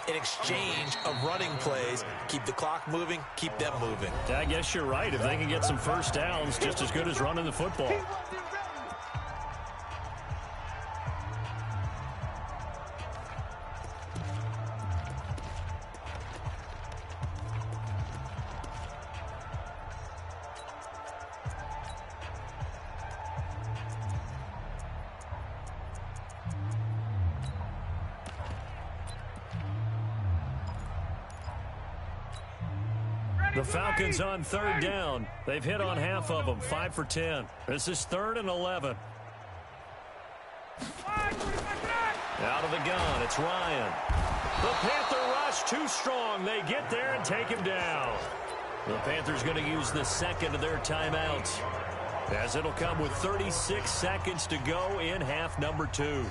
Speaker 3: in exchange of running plays. Keep the clock moving, keep them moving.
Speaker 1: I guess you're right. If they can get some first downs, just as good as running the football. The Falcons on 3rd down. They've hit on half of them, 5 for 10. This is 3rd and 11. Out of the gun, it's Ryan. The Panther rush too strong. They get there and take him down. The Panthers going to use the 2nd of their timeouts, as it'll come with 36 seconds to go in half number 2.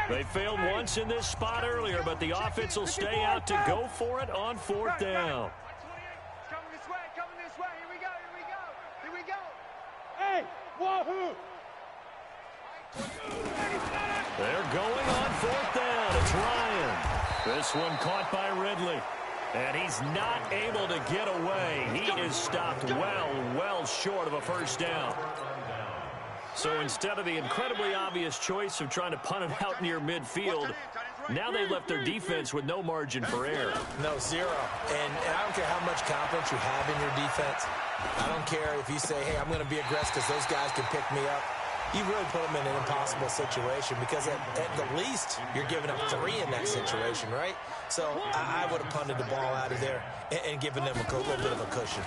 Speaker 1: They failed once in this spot earlier, but the offense will stay out to go for it on fourth down.
Speaker 2: Coming this way, coming this way. Here we go, here we go, here we go. Hey, wahoo!
Speaker 1: They're going on fourth down. It's Ryan. This one caught by Ridley. And he's not able to get away. He is stopped well short of a first down. So instead of the incredibly obvious choice of trying to punt it out near midfield, now they left their defense with no margin for error.
Speaker 3: No, zero. And I don't care how much confidence you have in your defense. I don't care if you say, hey, I'm going to be aggressive because those guys can pick me up. You really put them in an impossible situation because at the least you're giving up 3 in that situation, right? So I would have punted the ball out of there and given them a little bit of a cushion.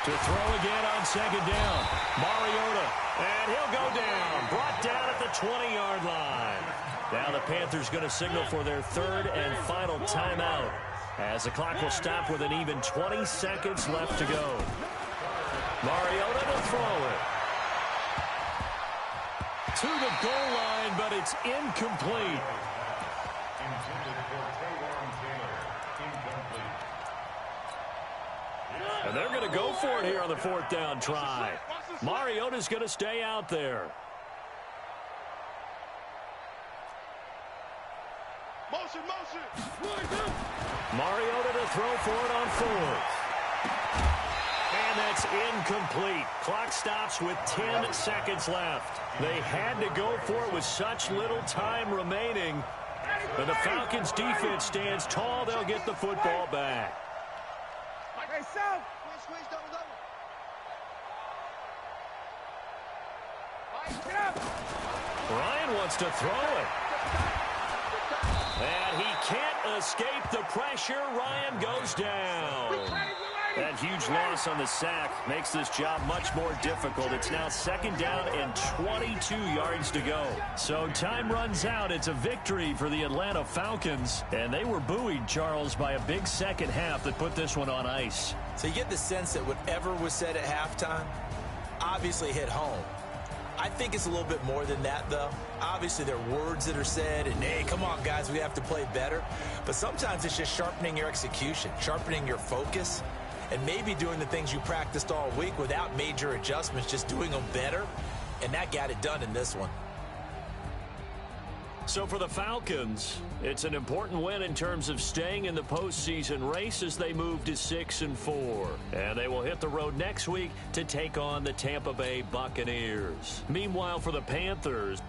Speaker 1: To throw again on second down. Mariota, and he'll go down. Brought down at the 20-yard line. Now the Panthers going to signal for their third and final timeout as the clock will stop with an even 20 seconds left to go. Mariota to throw it. To the goal line, but it's incomplete.
Speaker 4: Intended for Taylor. Incomplete.
Speaker 1: And they're going to go for it here on the fourth down try. Mariota's going to stay out there.
Speaker 2: Motion.
Speaker 1: Mariota to throw for it on fourth. And that's incomplete. Clock stops with 10 seconds left. They had to go for it with such little time remaining. And the Falcons' defense stands tall. They'll get the football back.
Speaker 2: Hey, South.
Speaker 1: Ryan wants to throw it. And he can't escape the pressure. Ryan goes down. That huge loss on the sack makes this job much more difficult. It's now second down and 22 yards to go. So time runs out. It's a victory for the Atlanta Falcons. And they were buoyed, Charles, by a big second half that put this one on ice.
Speaker 3: So you get the sense that whatever was said at halftime obviously hit home. I think it's a little bit more than that, though. Obviously, there are words that are said, and, hey, come on, guys, we have to play better. But sometimes it's just sharpening your execution, sharpening your focus, and maybe doing the things you practiced all week without major adjustments, just doing them better. And that got it done in this one.
Speaker 1: So for the Falcons, it's an important win in terms of staying in the postseason race as they move to 6-4. And they will hit the road next week to take on the Tampa Bay Buccaneers. Meanwhile, for the Panthers,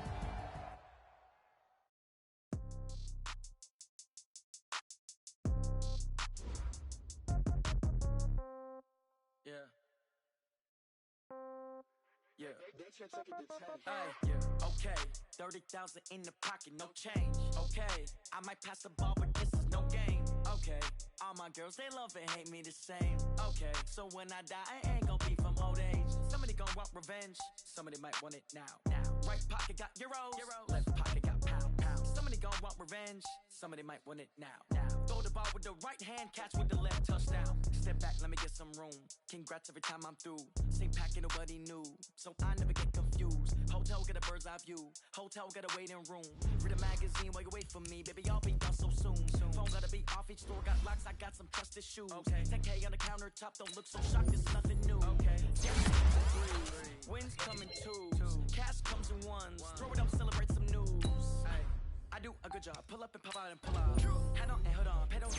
Speaker 5: Okay, 30,000 in the pocket, no change. Okay, I might pass the ball, but this is no game. Okay, all my girls, they love and hate me the same. Okay, so when I die, I ain't gon' be from old age. Somebody gon' want revenge, somebody might want it now. Right pocket got euros, left pocket got pound. Somebody gon' want revenge, somebody might want it now. Throw the ball with the right hand, catch with the left, touchdown. Step back, let me get some room. Congrats every time I'm through. Same packing nobody new, so I never get confused. Hotel get a bird's eye view, hotel got a waiting room. Read a magazine while you wait for me, baby, I'll be done so soon. Phone gotta be off, each store got locks, I got some trusted shoes. 10K on the countertop, don't look so shocked, it's nothing new. Wins come in twos, cash comes in ones. Throw it up, celebrate some news. I do a good job, pull up and pop out and pull out. Head on and hood on, pay don't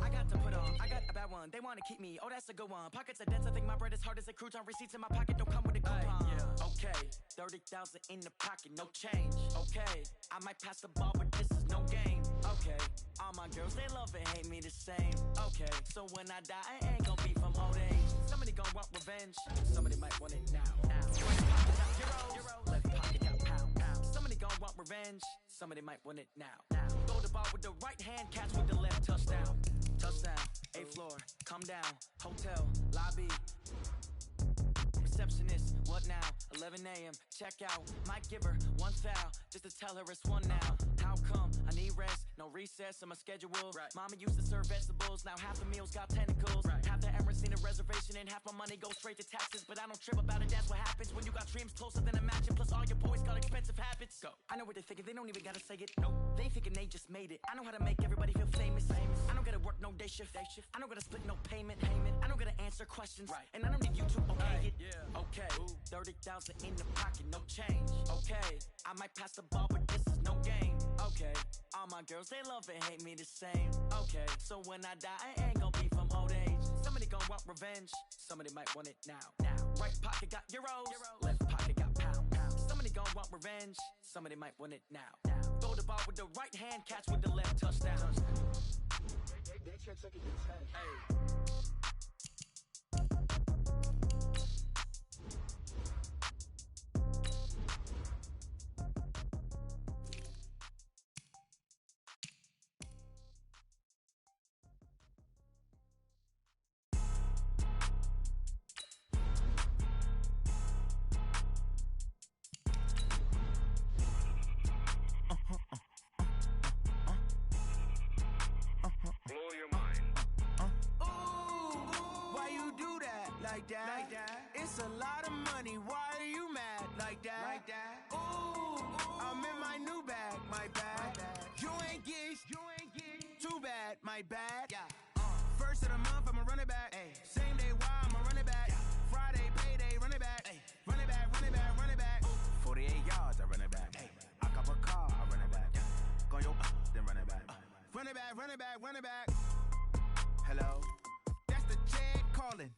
Speaker 5: I got to put on, I got a bad one, they wanna keep me, oh that's a good one. Pockets are dense, I think my bread is hard as a crouton. Receipts in my pocket don't come with a coupon. Okay, 30,000 in the pocket, no change. Okay, I might pass the ball, but this is no game. Okay, all my girls, they love and hate me the same. Okay, so when I die, I ain't gon' be from old age. Somebody gon' want revenge, somebody might want it now. Right pocket got euros, left pocket got pound. Somebody gon' want revenge, somebody might want it now. Throw the ball with the right hand, catch with the left, touchdown. Touchdown, 8th floor, come down, hotel, lobby. Receptionist, what now? 11 a.m., check out. Might give her one foul, just to tell her it's one now. How come? I need rest, no recess on my schedule. Mama used to serve vegetables, now half the meals got tentacles. Half the Emirates need a reservation and half my money goes straight to taxes. But I don't trip about it, that's what happens when you got dreams closer than imagine. Plus all your boys got expensive habits. Go. I know what they're thinking, they don't even gotta say it. No, they thinking they just made it. I know how to make everybody feel famous. I don't gotta work no day shift. I don't gotta split no payment. I don't gotta answer questions. Right. And I don't need you to okay it. Yeah. Okay. 30,000 in the pocket, no change. Okay. I might pass the ball, but this is no game. Okay. All my girls, they love and hate me the same. Okay. So when I die, I ain't gonna be from old age. Somebody gon' want revenge. Somebody might want it now. Right pocket got euros. Left pocket got pound. Somebody gon' want revenge. Somebody might want it now. Throw the ball with the right hand, catch with the left, touchdown.
Speaker 2: They can't take it to 10. Hey.
Speaker 6: Like that. It's a lot of money. Why are you mad like that? Ooh, I'm in my new bag, my bad. You ain't geeks, too bad, my bad. First of the month, I'ma run it back. Same day, why I'ma run it back. Friday, payday, run it back. Run it back, run it back, run it back. 48 yards, I run it back. I cop a car, I run it back. Go yo, then run it back. Run it back, run it back, run it back. Hello, that's the check calling.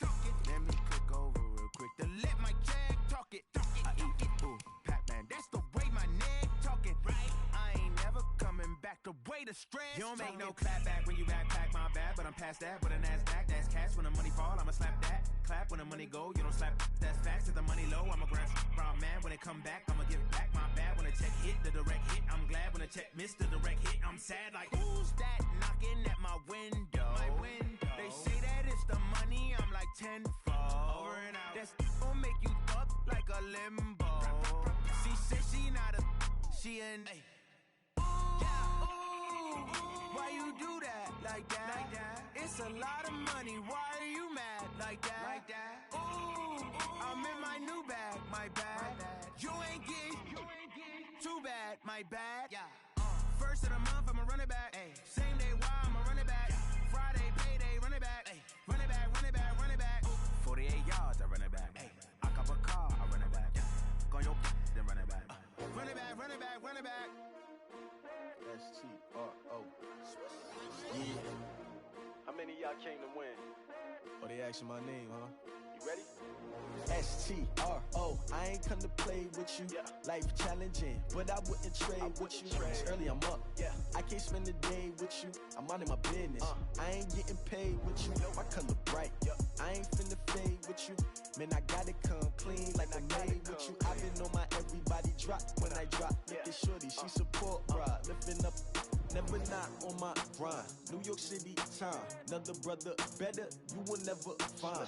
Speaker 6: Let me click over real quick to let my check talk it. I eat it, ooh, Pac-Man, that's the way my neck talking. Right, I ain't never coming back. The way the stress. You don't make no clap back when you backpack, my bad, but I'm past that. With a NASDAQ, that's cash. When the money fall, I'ma slap that. Clap when the money go, you don't slap. That's facts. If the money low, I'ma grab brown man. When it come back, I'ma give back my bad. When the check hit, the direct hit, I'm glad. When the check missed the direct hit, I'm sad. Like, who's that knocking at my window? They say that it's the money, I'm like tenfold. Over and out. That's gon' make you up like a limbo. She said she not a, she an. Ooh, why you do that like that? It's a lot of money. Why are you mad like that? Ooh, I'm in my new bag, my bad. You ain't geek, too bad, my bad. First of the month, I'ma run it back. Same day, why I'ma run it back. Friday, payday, run it back. Run it back, run it back, run it back. 48 yards, I run it back. I cop a car, I run it back. Go yo, then run it back. Run it back, run it back, run it back.
Speaker 7: S-T-R-O. Yeah. How many of y'all came to win? Oh, they asking my name, huh? You ready? S-T-R-O. I ain't come to play with you. Life challenging, but I wouldn't trade with you. It's early, I'm up. I can't spend the day with you. I'm minding my business. I ain't getting paid with you. My color bright. I ain't finna fade with you. Man, I gotta come clean like I made with you. I've been on my everybody drop when I drop. Look at shorty, she support ride. Lifting up, never not on my grind. New York City time. Another brother better, you will never find.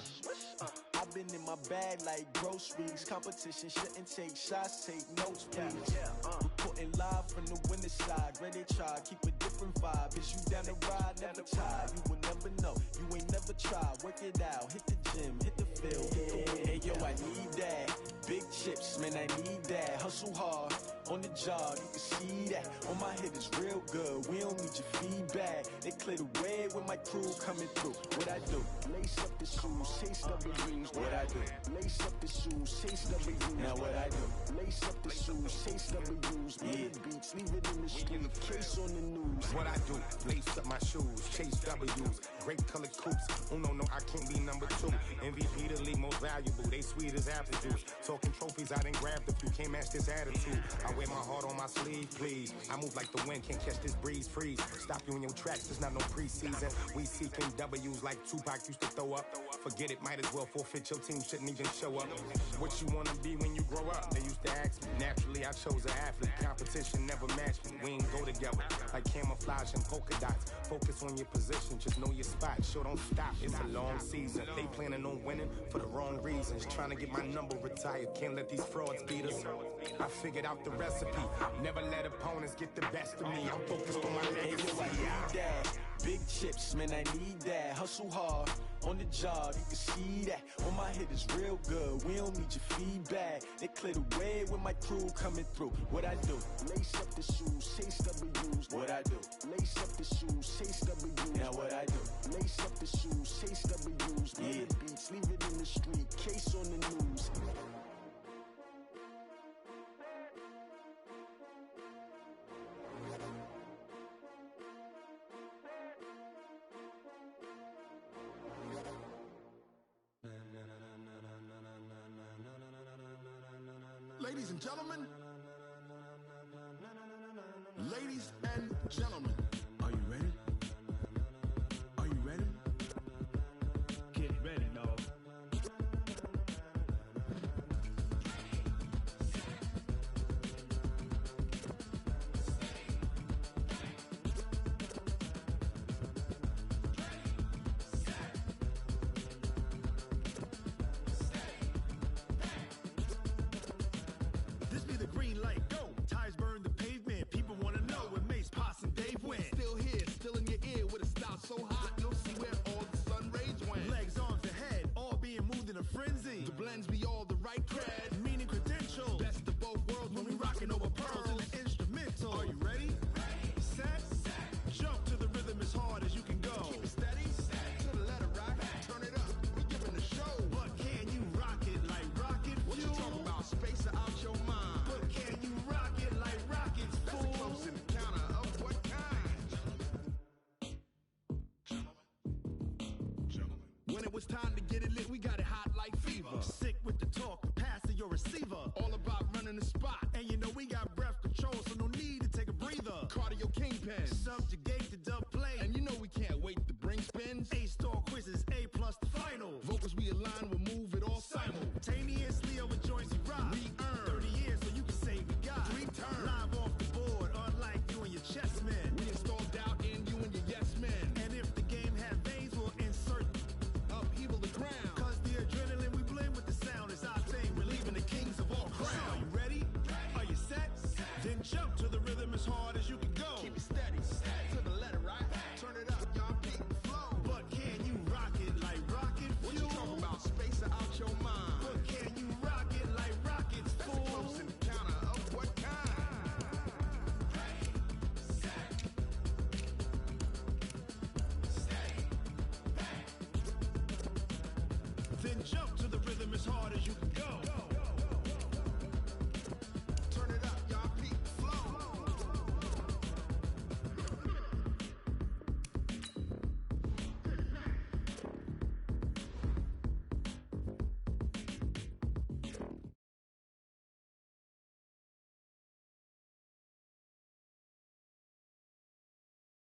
Speaker 7: I've been in my bag like groceries. Competition shouldn't take shots, take notes, please. Reporting live from the winning side. Ready to try, keep a different vibe. Is you down the ride, never tired. You will never know, you ain't never tried. Work it out, hit the gym, hit the field, hit the win. Hey yo, I need that. Big chips, man, I need that. Hustle hard, on the job, you can see that. On my head is real good, we don't need your feedback. They clear the way when my crew coming through. What I do? Lace up the shoes, chase W's. What I do? Lace up the shoes, chase W's. Now what I do? Lace up the shoes, chase W's. Yeah, beats, leave it in the street, case on the news.
Speaker 8: What I do? Lace up my shoes, chase W's. Great colored coops. Oh no, I can't be number 2. MVP the league most valuable. They sweet as apple juice. Talking trophies, I done grabbed a few. Can't match this attitude. I wear my heart on my sleeve, please. I move like the wind, can't catch this breeze, freeze. Stop you in your tracks, there's not no preseason. We seeking W's like Tupac used to throw up. Forget it, might as well forfeit. Your team shouldn't even show up. What you wanna be when you grow up? They used to ask me. Naturally, I chose an athlete. Competition never matched me. We ain't go together like camouflage and polka dots. Focus on your position, just know your spot. Sure, don't stop. It's a long season. They planning on winning for the wrong reasons. Trying to get my number retired. Can't let these frauds beat us. I figured out the recipe. Never let opponents get the best of me. I'm focused on my legacy.
Speaker 7: Big chips, man, I need that. Hustle hard on the job, you can see that. On my head is real good, we don't need your feedback. They clear the way with my crew coming through. What I do? Lace up the shoes, chase W's. What I do? Lace up the shoes, chase W's. Now what I do? Lace up the shoes, chase W's. Yeah, beats, leave it in the street, case on the news.
Speaker 9: Ladies and gentlemen, ladies and gentlemen, are you ready? Are you ready?
Speaker 2: Get ready, dog.
Speaker 10: This be the green light, go. Tires burn the pavement. People wanna know when Mace, Pops, and Dave went.
Speaker 9: Still here, still in your ear with a style so hot, you'll see where all the sun rays went.
Speaker 10: Legs, arms, and head, all being moved in a frenzy.
Speaker 9: The blends be all the right cred,
Speaker 10: Meaning credentials.
Speaker 9: best of both worlds
Speaker 10: When we rockin' over pearls in the instrumental.
Speaker 9: Are you ready?
Speaker 10: Set, jump to the rhythm as hard as you can go.
Speaker 9: Keep it steady, to the letter rock, turn it up, we giving the show.
Speaker 10: But can you rock it like rocket
Speaker 9: What you
Speaker 10: fuel?
Speaker 9: talking about, space or out your mind?
Speaker 10: But can you rock it like rockets,
Speaker 9: That's a
Speaker 10: fool?
Speaker 9: close encounter of what kind?
Speaker 10: When it was time to get it lit, we got it hot like fever. Sick with the talk, pass to your receiver.
Speaker 9: All about running the spot,
Speaker 10: And you know we got breath control, so no need to take a breather.
Speaker 9: cardio kingpin.
Speaker 10: Subject